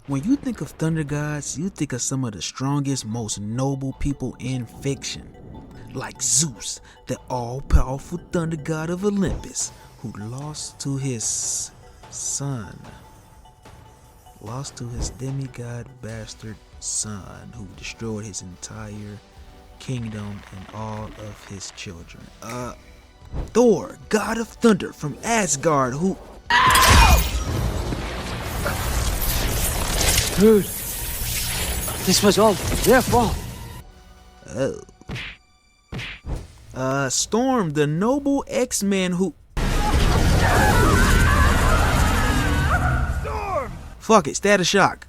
When you think of thunder gods, you think of some of the strongest, most noble people in fiction. Like Zeus, the all-powerful thunder god of Olympus, who lost to his son. Lost to his demigod bastard son, who destroyed his entire kingdom and all of his children. Thor, god of thunder from Asgard, who... Dude, this was all their fault. Storm, the noble X-Men who... Storm! Fuck it, status shock.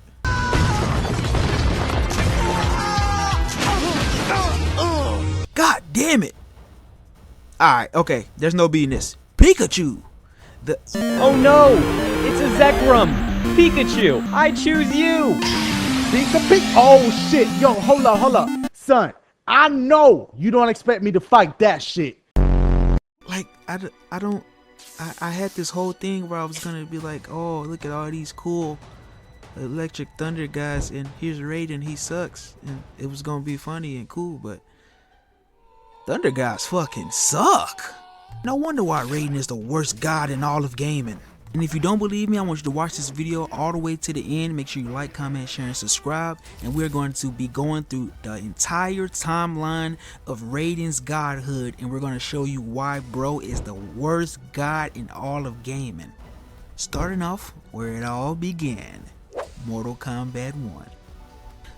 God damn it! Alright, okay, there's no beating this. Pikachu! Oh no! It's a Zekrom! Pikachu! I choose you! Oh shit! Yo, hold up. Son, I know you don't expect me to fight that shit. Like, I had this whole thing where I was gonna be like, oh, look at all these cool electric thunder guys, and here's Raiden, he sucks. And it was gonna be funny and cool, but thunder guys fucking suck. No wonder why Raiden is the worst god in all of gaming. And if you don't believe me, I want you to watch this video all the way to the end. Make sure you like, comment, share, and subscribe. And we're going to be going through the entire timeline of Raiden's godhood. And we're going to show you why bro is the worst god in all of gaming. Starting off where it all began. Mortal Kombat 1.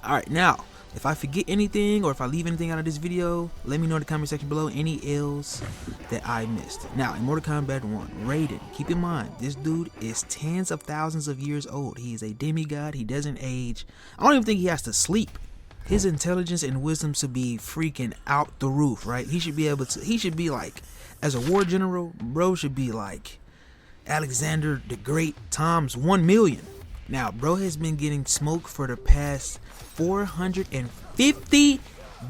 Alright, now, if I forget anything or if I leave anything out of this video, let me know in the comment section below any L's that I missed. Now, in Mortal Kombat 1, Raiden, keep in mind, this dude is tens of thousands of years old. He is a demigod. He doesn't age. I don't even think he has to sleep. His intelligence and wisdom should be freaking out the roof, right? He should be like, as a war general, bro should be like Alexander the Great times 1,000,000. Now, bro has been getting smoked for the past 450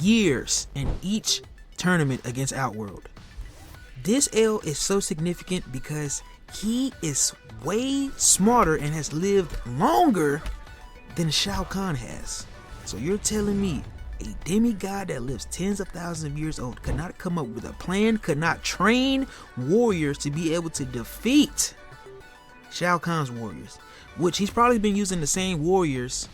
years in each tournament against Outworld. This L is so significant because he is way smarter and has lived longer than Shao Kahn has. So you're telling me a demigod that lives tens of thousands of years old could not come up with a plan, could not train warriors to be able to defeat Shao Kahn's warriors, which he's probably been using the same warriors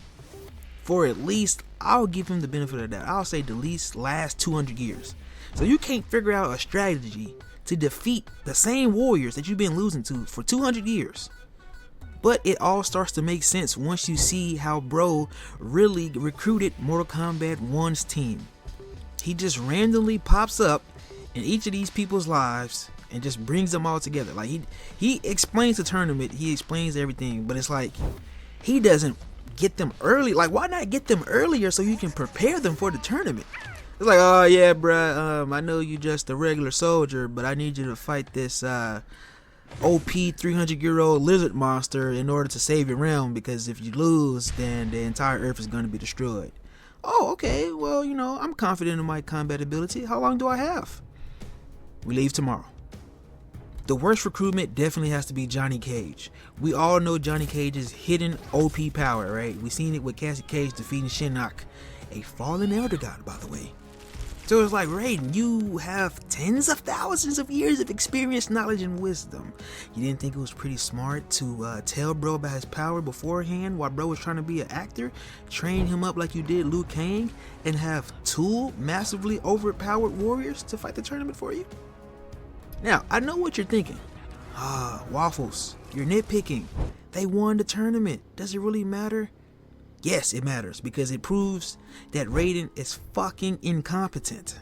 for at least, I'll give him the benefit of that, I'll say the least last 200 years. So you can't figure out a strategy to defeat the same warriors that you've been losing to for 200 years. But it all starts to make sense once you see how bro really recruited Mortal Kombat 1's team. He just randomly pops up in each of these people's lives and just brings them all together. Like he explains the tournament, he explains everything, but it's like he doesn't get them early. Like, why not get them earlier so you can prepare them for the tournament? It's like, oh yeah, bruh, I know you just a regular soldier, but I need you to fight this OP 300-year-old lizard monster in order to save your realm, because if you lose, then the entire earth is going to be destroyed. Oh, okay, well, you know, I'm confident in my combat ability. How long do I have? We leave tomorrow. The worst recruitment definitely has to be Johnny Cage. We all know Johnny Cage's hidden OP power, right? We seen it with Cassie Cage defeating Shinnok, a fallen elder god, by the way. So it's like, Raiden, you have tens of thousands of years of experience, knowledge, and wisdom. You didn't think it was pretty smart to tell bro about his power beforehand while bro was trying to be an actor? Train him up like you did Liu Kang and have two massively overpowered warriors to fight the tournament for you? Now, I know what you're thinking. Waffles, you're nitpicking. They won the tournament. Does it really matter? Yes, it matters, because it proves that Raiden is fucking incompetent.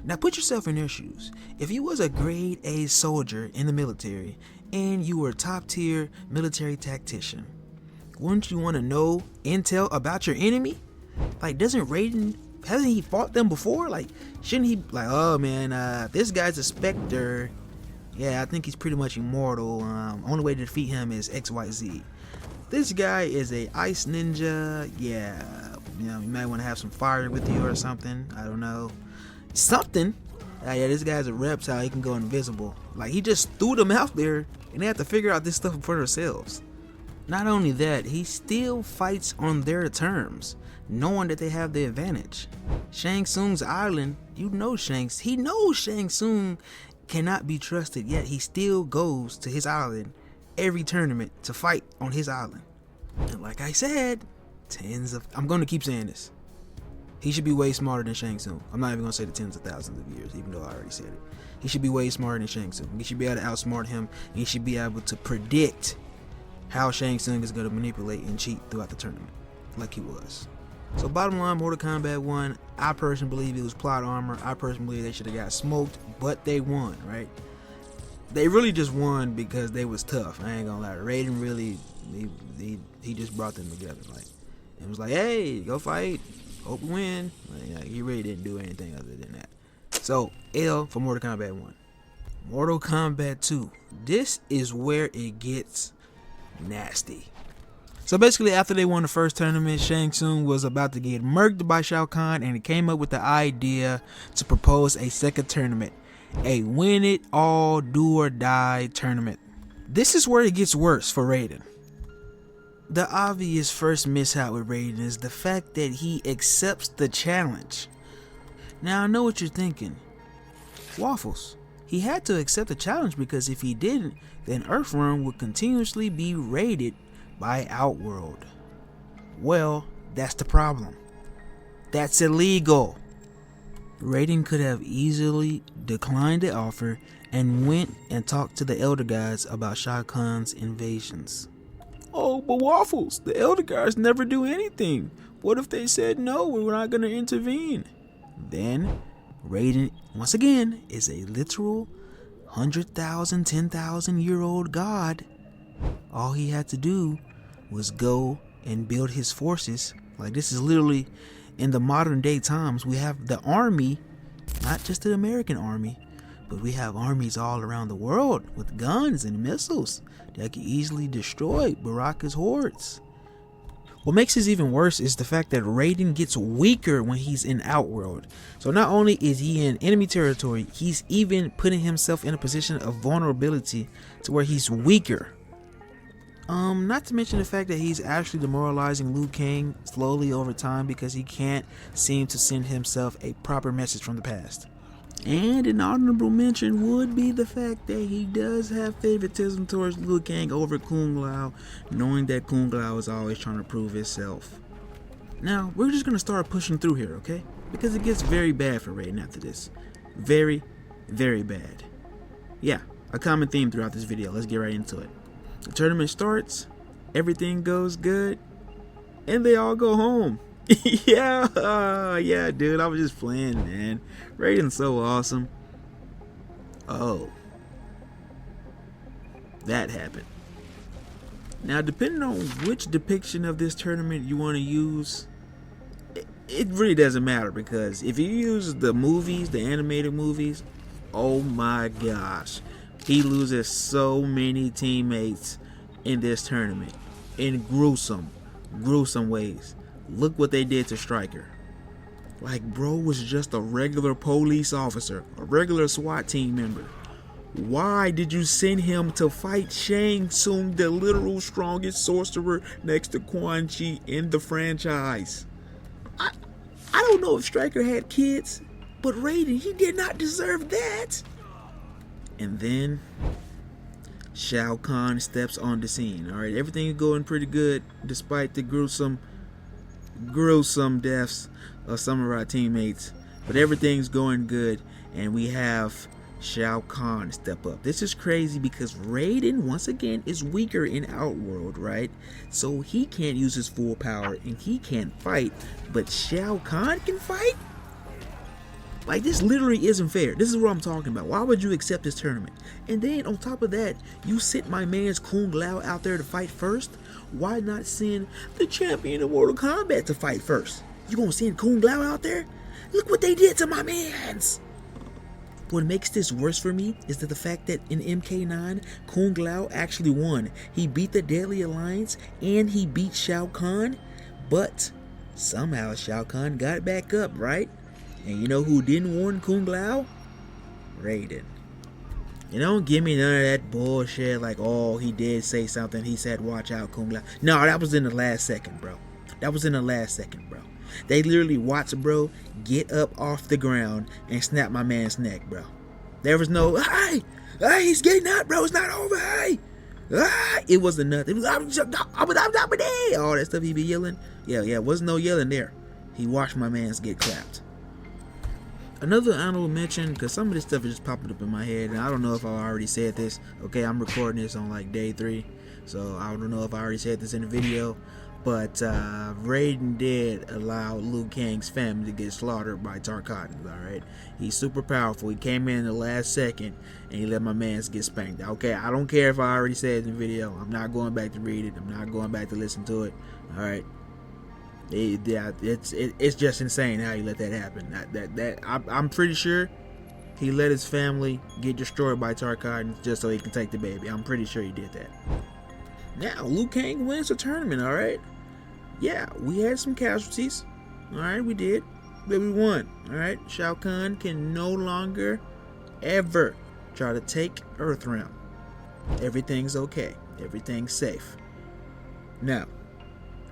Now put yourself in their shoes. If you was a grade A soldier in the military and you were a top tier military tactician, wouldn't you want to know intel about your enemy? Like, hasn't he fought them before? Like, shouldn't he, like, oh man, this guy's a Spectre. Yeah, I think he's pretty much immortal. Only way to defeat him is XYZ. This guy is a ice ninja. Yeah, you know, you might want to have some fire with you or something. I don't know. Something. Yeah, this guy's a reptile. He can go invisible. Like, he just threw them out there and they have to figure out this stuff for themselves. Not only that, he still fights on their terms, knowing that they have the advantage. Shang Tsung's island, he knows Shang Tsung cannot be trusted, yet he still goes to his island every tournament to fight on his island. And like I said, I'm going to keep saying this. He should be way smarter than Shang Tsung. I'm not even going to say the tens of thousands of years, even though I already said it. He should be way smarter than Shang Tsung. He should be able to outsmart him, and he should be able to predict how Shang Tsung is going to manipulate and cheat throughout the tournament, like he was. So bottom line, Mortal Kombat 1, I personally believe it was plot armor. I personally believe they should have got smoked, but they won, right? They really just won because they was tough. I ain't gonna lie. Raiden really, he just brought them together. Like, it was like, hey, go fight, hope we win. Like, he really didn't do anything other than that. So L for Mortal Kombat 1. Mortal Kombat 2. This is where it gets nasty. So basically, after they won the first tournament, Shang Tsung was about to get murked by Shao Kahn, and he came up with the idea to propose a second tournament, a win it all, do or die tournament. This is where it gets worse for Raiden. The obvious first mishap with Raiden is the fact that he accepts the challenge. Now I know what you're thinking. Waffles. He had to accept the challenge because if he didn't, then Earthrealm would continuously be raided by Outworld. Well, that's the problem. That's illegal. Raiden could have easily declined the offer and went and talked to the Elder Gods about Shao Kahn's invasions. Oh, but Waffles, the Elder Gods never do anything. What if they said no, we're not going to intervene? Then Raiden, once again, is a literal 100,000, 10,000 year old god. All he had to do was go and build his forces. Like, this is literally in the modern day times. We have the army, not just the American army, but we have armies all around the world with guns and missiles that can easily destroy Baraka's hordes. What makes this even worse is the fact that Raiden gets weaker when he's in Outworld. So not only is he in enemy territory, he's even putting himself in a position of vulnerability to where he's weaker. Not to mention the fact that he's actually demoralizing Liu Kang slowly over time because he can't seem to send himself a proper message from the past. And an honorable mention would be the fact that he does have favoritism towards Liu Kang over Kung Lao, knowing that Kung Lao is always trying to prove himself. Now, we're just going to start pushing through here, okay? Because it gets very bad for Raiden after this. Very, very bad. Yeah, a common theme throughout this video. Let's get right into it. The tournament starts, everything goes good, and they all go home. yeah, dude, I was just playing, man. Raiden's so awesome. Oh, that happened. Now, depending on which depiction of this tournament you want to use, it really doesn't matter, because if you use the movies, the animated movies, oh my gosh, he loses so many teammates in this tournament in gruesome ways. Look what they did to Stryker. Like, bro was just a regular police officer, a regular SWAT team member. Why did you send him to fight Shang Tsung, the literal strongest sorcerer next to Quan Chi in the franchise? I don't know if Stryker had kids, but Raiden, he did not deserve that. And then Shao Kahn steps on the scene. Alright, everything is going pretty good despite the gruesome deaths of some of our teammates. But everything's going good, and we have Shao Kahn step up. This is crazy because Raiden, once again, is weaker in Outworld, right? So he can't use his full power and he can't fight, but Shao Kahn can fight? Like, this literally isn't fair. This is what I'm talking about. Why would you accept this tournament? And then on top of that, you sent my man's Kung Lao out there to fight first? Why not send the champion of Mortal Kombat to fight first? You gonna send Kung Lao out there? Look what they did to my mans! What makes this worse for me is that the fact that in MK9, Kung Lao actually won. He beat the Deadly Alliance and he beat Shao Kahn, but somehow Shao Kahn got back up, right? And you know who didn't warn Kung Lao? Raiden. You don't give me none of that bullshit like, oh, he did say something. He said, watch out, Kung Lao. No, that was in the last second, bro. That was in the last second, bro. They literally watched bro get up off the ground and snap my man's neck, bro. There was no, hey, he's getting up, bro. It's not over, hey. It wasn't nothing. It was, all that stuff he be yelling. Yeah, wasn't no yelling there. He watched my man's get clapped. Another honorable mention, because some of this stuff is just popping up in my head, and I don't know if I already said this. Okay, I'm recording this on like day 3, so I don't know if I already said this in the video. But Raiden did allow Liu Kang's family to get slaughtered by Tarkatan, alright? He's super powerful. He came in the last second, and he let my mans get spanked. Okay, I don't care if I already said it in the video. I'm not going back to read it. I'm not going back to listen to it, alright? It's just insane how he let that happen. I'm pretty sure he let his family get destroyed by Tarkatan just so he can take the baby. I'm pretty sure he did that. Now, Liu Kang wins the tournament, alright? Yeah, we had some casualties. Alright, we did. But we won. Alright? Shao Kahn can no longer ever try to take Earthrealm. Everything's okay. Everything's safe. No.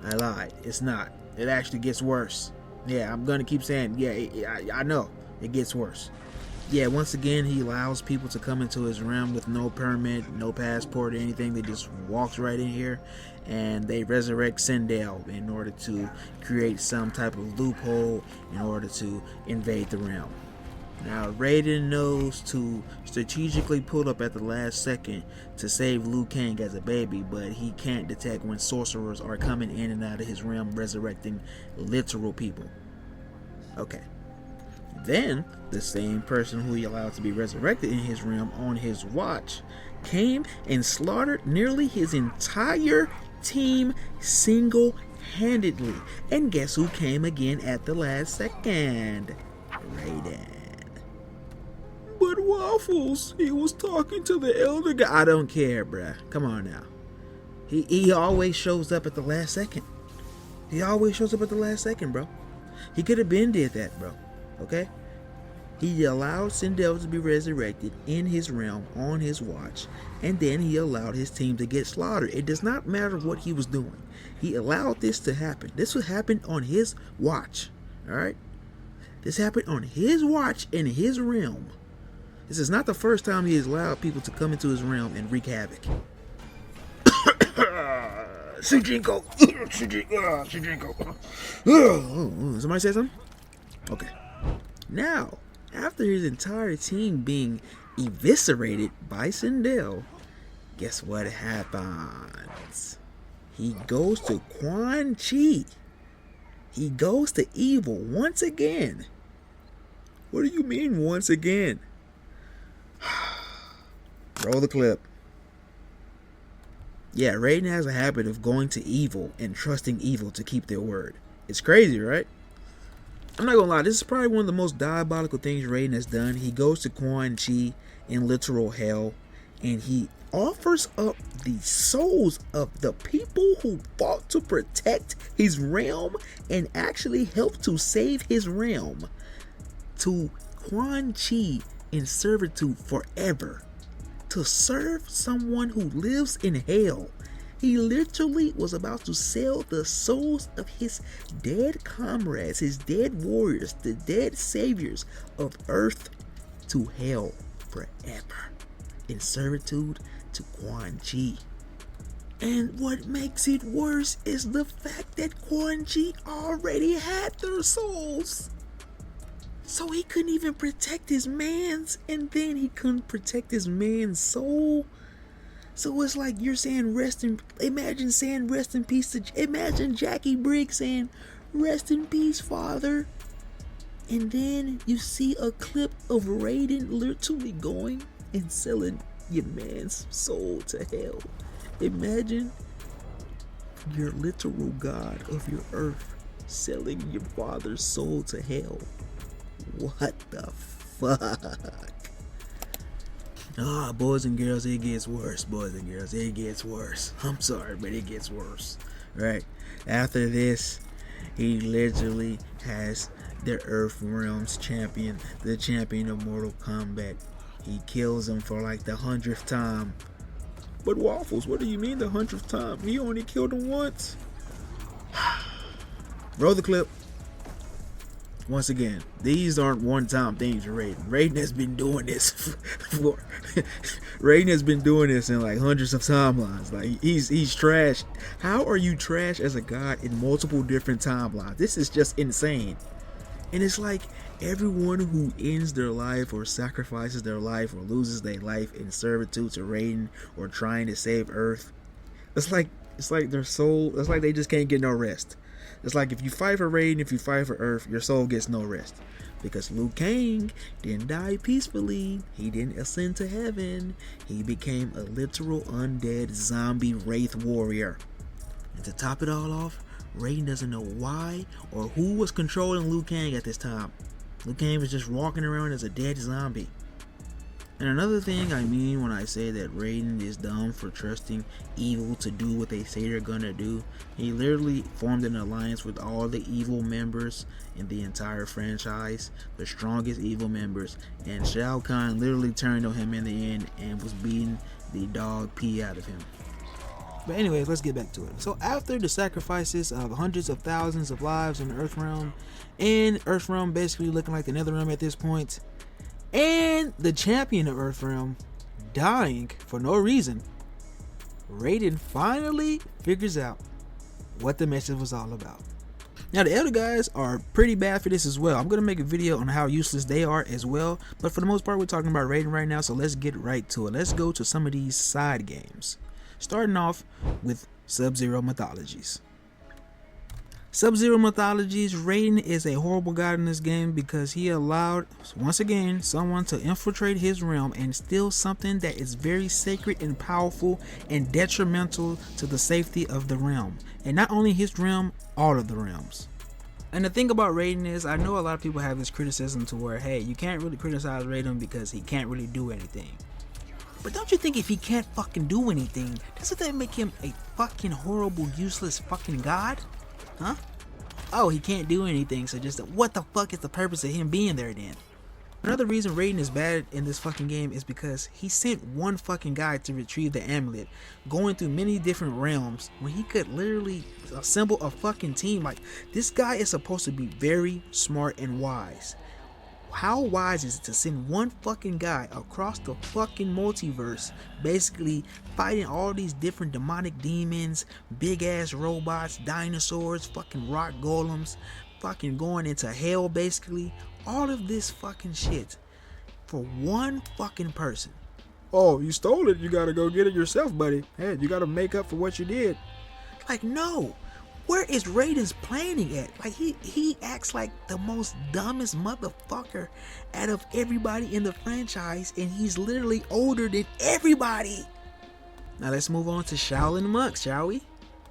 I lied. It's not. It actually gets worse. Yeah, I'm gonna keep saying, yeah, I know. It gets worse. Yeah, once again, he allows people to come into his realm with no permit, no passport, or anything. They just walks right in here, and they resurrect Sindel in order to create some type of loophole in order to invade the realm. Now, Raiden knows to strategically pull up at the last second to save Liu Kang as a baby, but he can't detect when sorcerers are coming in and out of his realm, resurrecting literal people. Okay. Then, the same person who he allowed to be resurrected in his realm on his watch came and slaughtered nearly his entire team single-handedly. And guess who came again at the last second? Raiden. But Waffles, he was talking to the elder guy. I don't care, bruh. Come on now. He always shows up at the last second. He always shows up at the last second, bro. He could have been did that, bro. Okay? He allowed Sindel to be resurrected in his realm on his watch, and then he allowed his team to get slaughtered. It does not matter what he was doing. He allowed this to happen. This would happen on his watch. Alright? This happened on his watch in his realm. This is not the first time he has allowed people to come into his realm and wreak havoc. Shujinko. Somebody say something? Okay. Now, after his entire team being eviscerated by Sindel, guess what happens? He goes to Quan Chi. He goes to evil once again. What do you mean once again? Roll the clip. Yeah, Raiden has a habit of going to evil and trusting evil to keep their word. It's crazy, right? I'm not gonna lie, this is probably one of the most diabolical things Raiden has done. He goes to Quan Chi in literal hell, and he offers up the souls of the people who fought to protect his realm and actually helped to save his realm to Quan Chi in servitude forever, to serve someone who lives in hell. He literally was about to sell the souls of his dead comrades, his dead warriors, the dead saviors of Earth to hell forever in servitude to Quan Chi. And what makes it worse is the fact that Quan Chi already had their souls. So he couldn't even protect his man's, and then he couldn't protect his man's soul. So it's like you're saying imagine saying rest in peace to, imagine Jackie Briggs saying rest in peace, father. And then you see a clip of Raiden literally going and selling your man's soul to hell. Imagine your literal god of your earth selling your father's soul to hell. What the fuck? Ah, boys and girls, it gets worse. Boys and girls, it gets worse. I'm sorry, but it gets worse. Right? After this, he literally has the Earth Realms champion, the champion of Mortal Kombat, He kills him for like the 100th time. But Waffles, what do you mean the 100th time? He only killed him once. Roll the clip. Once again, these aren't one-time things for Raiden. Raiden has been doing this for Raiden has been doing this in like hundreds of timelines. Like he's trash. How are you trash as a god in multiple different timelines? This is just insane. And it's like everyone who ends their life or sacrifices their life or loses their life in servitude to Raiden or trying to save Earth, it's like their soul, it's like they just can't get no rest. It's like if you fight for Raiden, if you fight for Earth, your soul gets no rest. Because Liu Kang didn't die peacefully. He didn't ascend to heaven. He became a literal undead zombie wraith warrior. And to top it all off, Raiden doesn't know why or who was controlling Liu Kang at this time. Liu Kang was just walking around as a dead zombie. And another thing I mean when I say that Raiden is dumb for trusting evil to do what they say they're gonna do, he literally formed an alliance with all the evil members in the entire franchise, the strongest evil members, and Shao Kahn literally turned on him in the end and was beating the dog pee out of him. But anyways, let's get back to it. So after the sacrifices of hundreds of thousands of lives in the Earthrealm, and Earthrealm basically looking like the Netherrealm at this point, and the champion of Earthrealm dying for no reason, Raiden finally figures out what the message was all about. Now the elder guys are pretty bad for this as well. I'm going to make a video on how useless they are as well, but for the most part we're talking about Raiden right now, so let's get right to it. Let's go to some of these side games, starting off with Sub-Zero Mythologies. Sub-Zero Mythologies, Raiden is a horrible god in this game because he allowed, once again, someone to infiltrate his realm and steal something that is very sacred and powerful and detrimental to the safety of the realm. And not only his realm, all of the realms. And the thing about Raiden is, I know a lot of people have this criticism to where, hey, you can't really criticize Raiden because he can't really do anything. But don't you think if he can't fucking do anything, doesn't that make him a fucking horrible, useless fucking god? Huh? Oh, he can't do anything, so just what the fuck is the purpose of him being there then? Another reason Raiden is bad in this fucking game is because he sent one fucking guy to retrieve the amulet, going through many different realms when he could literally assemble a fucking team. Like, this guy is supposed to be very smart and wise. How wise is it to send one fucking guy across the fucking multiverse, basically fighting all these different demonic demons, big ass robots, dinosaurs, fucking rock golems, fucking going into hell basically, all of this fucking shit for one fucking person. Oh, you stole it, you gotta go get it yourself, buddy. Hey, you gotta make up for what you did. Like, no. Where is Raiden's planning at? Like, he acts like the most dumbest motherfucker out of everybody in the franchise, and he's literally older than everybody. Now let's move on to Shaolin monks, shall we?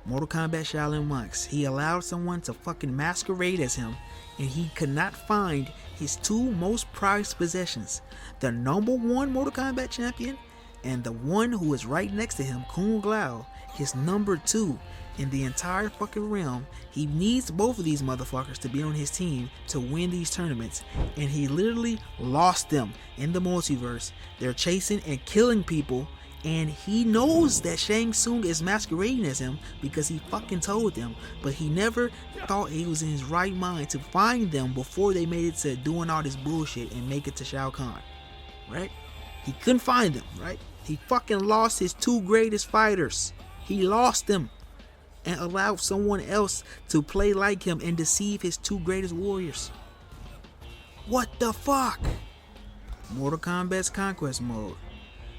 Mortal Kombat Shaolin monks. He allowed someone to fucking masquerade as him, and he could not find his two most prized possessions, the #1 Mortal Kombat champion and the one who is right next to him, Kung Lao, his #2 in the entire fucking realm. He needs both of these motherfuckers to be on his team to win these tournaments, and he literally lost them in the multiverse. They're chasing and killing people, and he knows that Shang Tsung is masquerading as him because he fucking told them, but he never thought he was in his right mind to find them before they made it to doing all this bullshit and make it to Shao Kahn, right? He couldn't find them, right? He fucking lost his two greatest fighters. He lost them and allowed someone else to play like him and deceive his two greatest warriors. What the fuck? Mortal Kombat's Conquest Mode.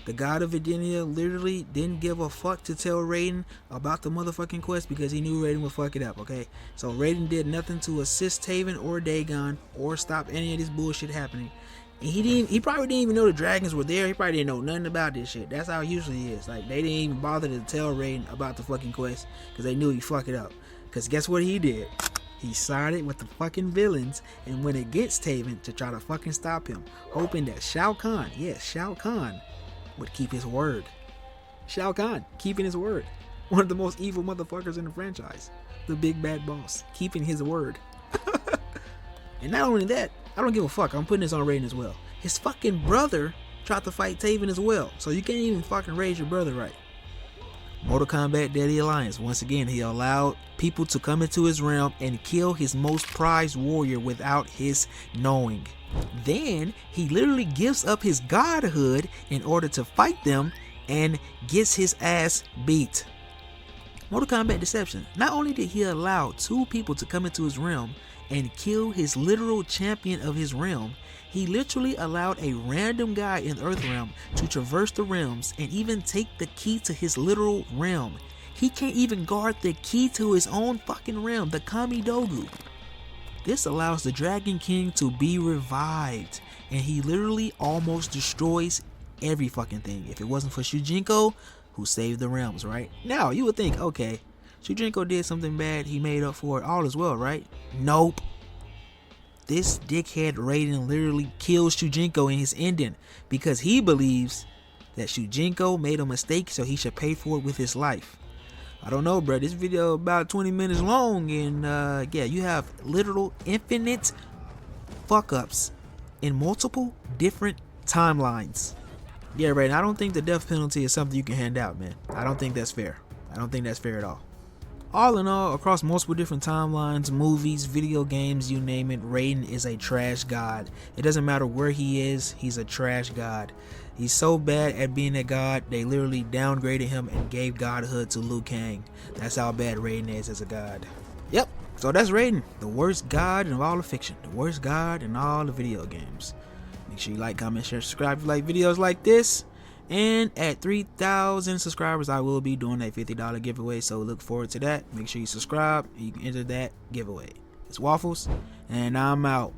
The god of Edenia literally didn't give a fuck to tell Raiden about the motherfucking quest because he knew Raiden would fuck it up, okay? So Raiden did nothing to assist Taven or Dagon or stop any of this bullshit happening. And he probably didn't even know the dragons were there. He probably didn't know nothing about this shit. That's how it usually is. Like, they didn't even bother to tell Raiden about the fucking quest because they knew he'd fuck it up. Because guess what he did? He sided with the fucking villains and went against Taven to try to fucking stop him, hoping that Shao Kahn, yes, Shao Kahn, would keep his word. Shao Kahn, keeping his word. One of the most evil motherfuckers in the franchise. The big bad boss, keeping his word. And not only that, I don't give a fuck, I'm putting this on Raiden as well. His fucking brother tried to fight Taven as well. So you can't even fucking raise your brother right. Mortal Kombat Deadly Alliance. Once again, he allowed people to come into his realm and kill his most prized warrior without his knowing. Then he literally gives up his godhood in order to fight them and gets his ass beat. Mortal Kombat Deception. Not only did he allow 2 people to come into his realm and kill his literal champion of his realm, he literally allowed a random guy in Earthrealm to traverse the realms and even take the key to his literal realm. He can't even guard the key to his own fucking realm, the Kamidogu. This allows the Dragon King to be revived, and he literally almost destroys every fucking thing. If it wasn't for Shujinko, who saved the realms, right? Now, you would think, okay, Shujinko did something bad, he made up for it, all is well, right? Nope. This dickhead Raiden literally kills Shujinko in his ending because he believes that Shujinko made a mistake, so he should pay for it with his life. I don't know, bro. This video about 20 minutes long, and yeah, you have literal infinite fuck-ups in multiple different timelines. Yeah, Raiden, I don't think the death penalty is something you can hand out, man. I don't think that's fair. I don't think that's fair at all. All in all, across multiple different timelines, movies, video games, you name it, Raiden is a trash god. It doesn't matter where he is, he's a trash god. He's so bad at being a god, they literally downgraded him and gave godhood to Liu Kang. That's how bad Raiden is as a god. Yep, so that's Raiden, the worst god in all of fiction, the worst god in all the video games. Make sure you like, comment, share, subscribe if you like videos like this. And at 3,000 subscribers, I will be doing a $50 giveaway, so look forward to that. Make sure you subscribe and you can enter that giveaway. It's Waffles, and I'm out.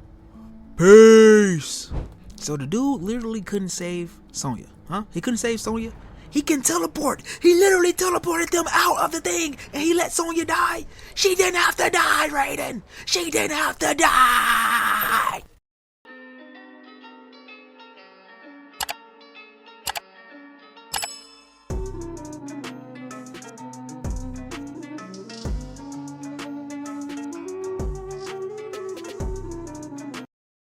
Peace. So the dude literally couldn't save Sonya, huh? He couldn't save Sonya. He can teleport. He literally teleported them out of the thing, and he let Sonya die. She didn't have to die, Raiden. She didn't have to die.